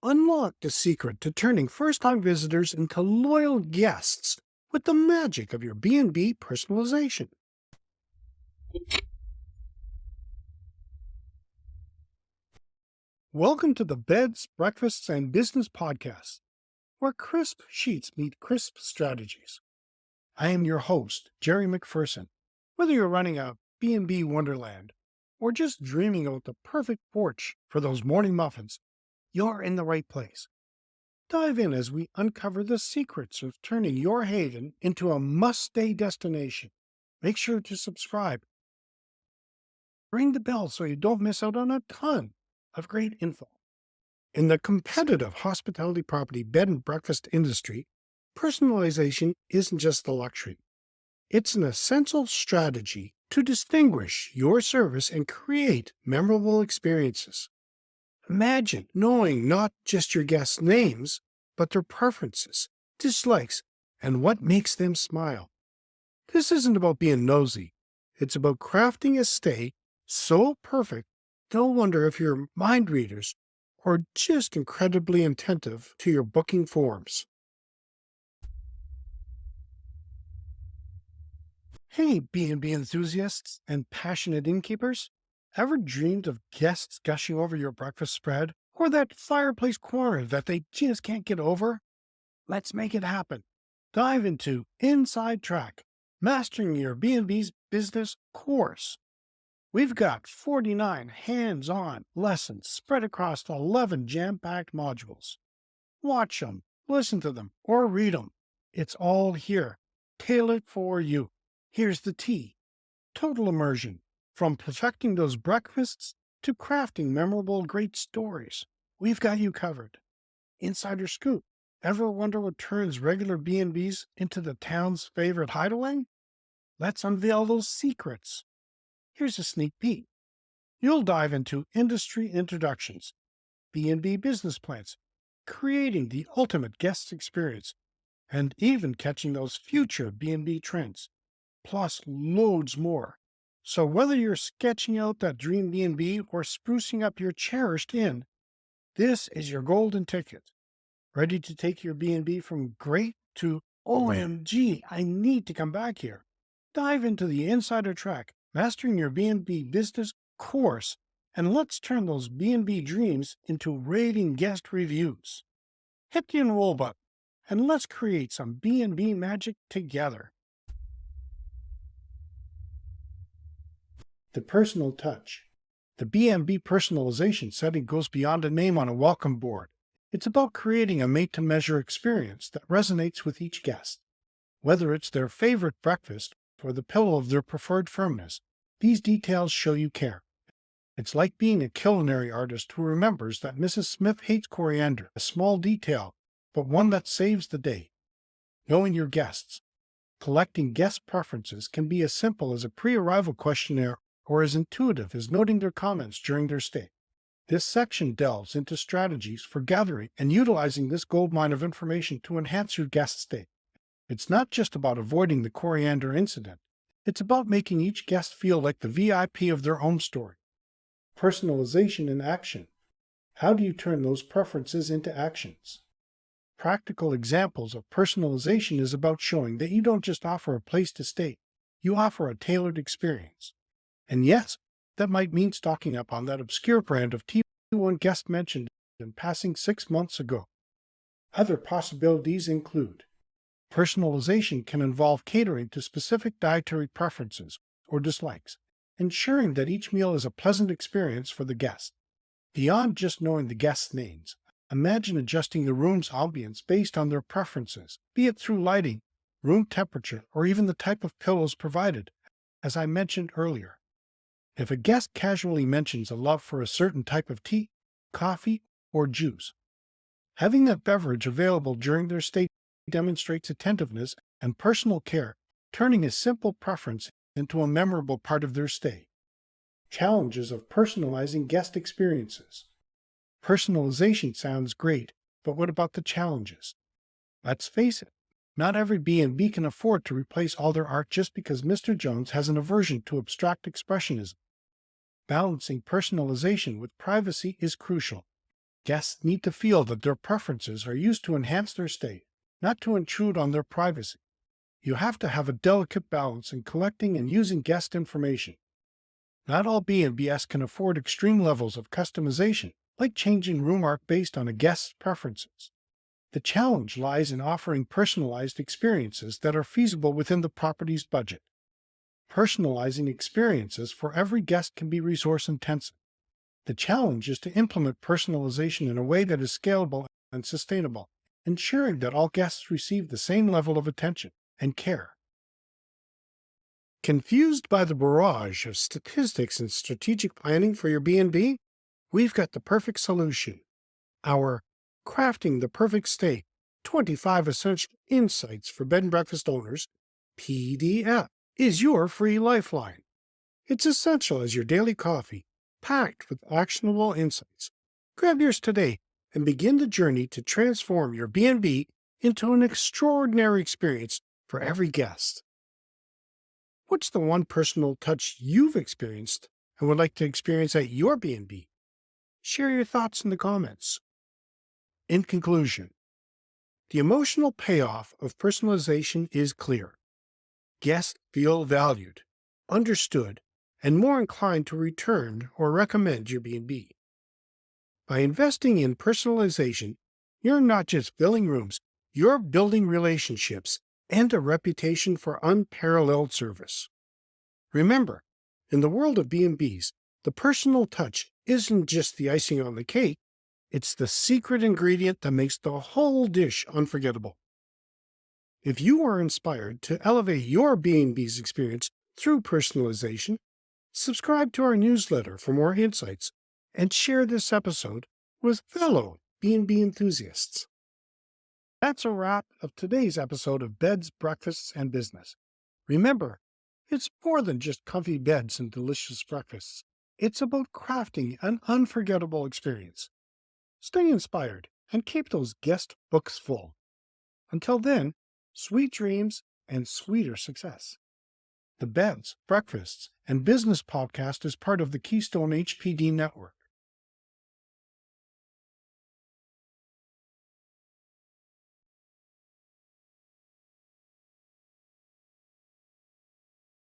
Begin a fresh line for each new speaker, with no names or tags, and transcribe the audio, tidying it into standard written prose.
Unlock the secret to turning first-time visitors into loyal guests with the magic of your B&B personalization. Welcome to the Beds, Breakfasts, and Business Podcast, where crisp sheets meet crisp strategies. I am your host, Jerry McPherson. Whether you're running a B&B wonderland or just dreaming about the perfect porch for those morning muffins, you're in the right place. Dive in as we uncover the secrets of turning your haven into a must-stay destination. Make sure to subscribe. Ring the bell so you don't miss out on a ton of great info. In the competitive hospitality property bed and breakfast industry, personalization isn't just a luxury. It's an essential strategy to distinguish your service and create memorable experiences. Imagine knowing not just your guests' names, but their preferences, dislikes, and what makes them smile. This isn't about being nosy. It's about crafting a stay so perfect, don't wonder if you're mind readers or just incredibly attentive to your booking forms. Hey, B&B enthusiasts and passionate innkeepers. Ever dreamed of guests gushing over your breakfast spread or that fireplace corner that they just can't get over? Let's make it happen. Dive into Inside Track, Mastering Your B&B's Business course. We've got 49 hands-on lessons spread across 11 jam-packed modules. Watch them, listen to them, or read them. It's all here, tailored for you. Here's the T: total immersion. From perfecting those breakfasts to crafting memorable, great stories, we've got you covered. Insider scoop: ever wonder what turns regular B&Bs into the town's favorite hideaway? Let's unveil those secrets. Here's a sneak peek. You'll dive into industry introductions, B&B business plans, creating the ultimate guest experience, and even catching those future B&B trends, plus loads more. So whether you're sketching out that dream B&B or sprucing up your cherished inn, this is your golden ticket. Ready to take your B&B from great to OMG, I need to come back here. Dive into the Insider Track, Mastering Your B&B Business course, and let's turn those B&B dreams into raving guest reviews. Hit the enroll button, and let's create some B&B magic together. The personal touch. The BnB personalization setting goes beyond a name on a welcome board. It's about creating a made-to-measure experience that resonates with each guest. Whether it's their favorite breakfast or the pillow of their preferred firmness, these details show you care. It's like being a culinary artist who remembers that Mrs. Smith hates coriander, a small detail, but one that saves the day. Knowing your guests. Collecting guest preferences can be as simple as a pre-arrival questionnaire or as intuitive as noting their comments during their stay. This section delves into strategies for gathering and utilizing this goldmine of information to enhance your guest stay. It's not just about avoiding the coriander incident. It's about making each guest feel like the VIP of their own story. Personalization in action. How do you turn those preferences into actions? Practical examples of personalization is about showing that you don't just offer a place to stay, you offer a tailored experience. And yes, that might mean stocking up on that obscure brand of tea one guest mentioned in passing 6 months ago. Other possibilities include: personalization can involve catering to specific dietary preferences or dislikes, ensuring that each meal is a pleasant experience for the guest. Beyond just knowing the guests' names, imagine adjusting the room's ambience based on their preferences, be it through lighting, room temperature, or even the type of pillows provided, as I mentioned earlier. If a guest casually mentions a love for a certain type of tea, coffee, or juice, having that beverage available during their stay demonstrates attentiveness and personal care, turning a simple preference into a memorable part of their stay. Challenges of personalizing guest experiences. Personalization sounds great, but what about the challenges? Let's face it, not every B&B can afford to replace all their art just because Mr. Jones has an aversion to abstract expressionism. Balancing personalization with privacy is crucial. Guests need to feel that their preferences are used to enhance their stay, not to intrude on their privacy. You have to have a delicate balance in collecting and using guest information. Not all B&Bs can afford extreme levels of customization, like changing room art based on a guest's preferences. The challenge lies in offering personalized experiences that are feasible within the property's budget. Personalizing experiences for every guest can be resource-intensive. The challenge is to implement personalization in a way that is scalable and sustainable, ensuring that all guests receive the same level of attention and care. Confused by the barrage of statistics and strategic planning for your B&B? We've got the perfect solution. Our Crafting the Perfect Stay 25 Essential Insights for Bed and Breakfast Owners PDF is your free lifeline. It's essential as your daily coffee, packed with actionable insights. Grab yours today and begin the journey to transform your B&B into an extraordinary experience for every guest. What's the one personal touch you've experienced and would like to experience at your B&B? Share your thoughts in the comments. In conclusion, the emotional payoff of personalization is clear. Guests feel valued, understood, and more inclined to return or recommend your B&B. By investing in personalization, you're not just filling rooms, you're building relationships and a reputation for unparalleled service. Remember, in the world of B&Bs, the personal touch isn't just the icing on the cake, it's the secret ingredient that makes the whole dish unforgettable. If you are inspired to elevate your B&B's experience through personalization, subscribe to our newsletter for more insights and share this episode with fellow B&B enthusiasts. That's a wrap of today's episode of Beds, Breakfasts, and Business. Remember, it's more than just comfy beds and delicious breakfasts. It's about crafting an unforgettable experience. Stay inspired and keep those guest books full. Until then, sweet dreams and sweeter success. The Beds, Breakfasts, and Business podcast is part of the Keystone HPD network.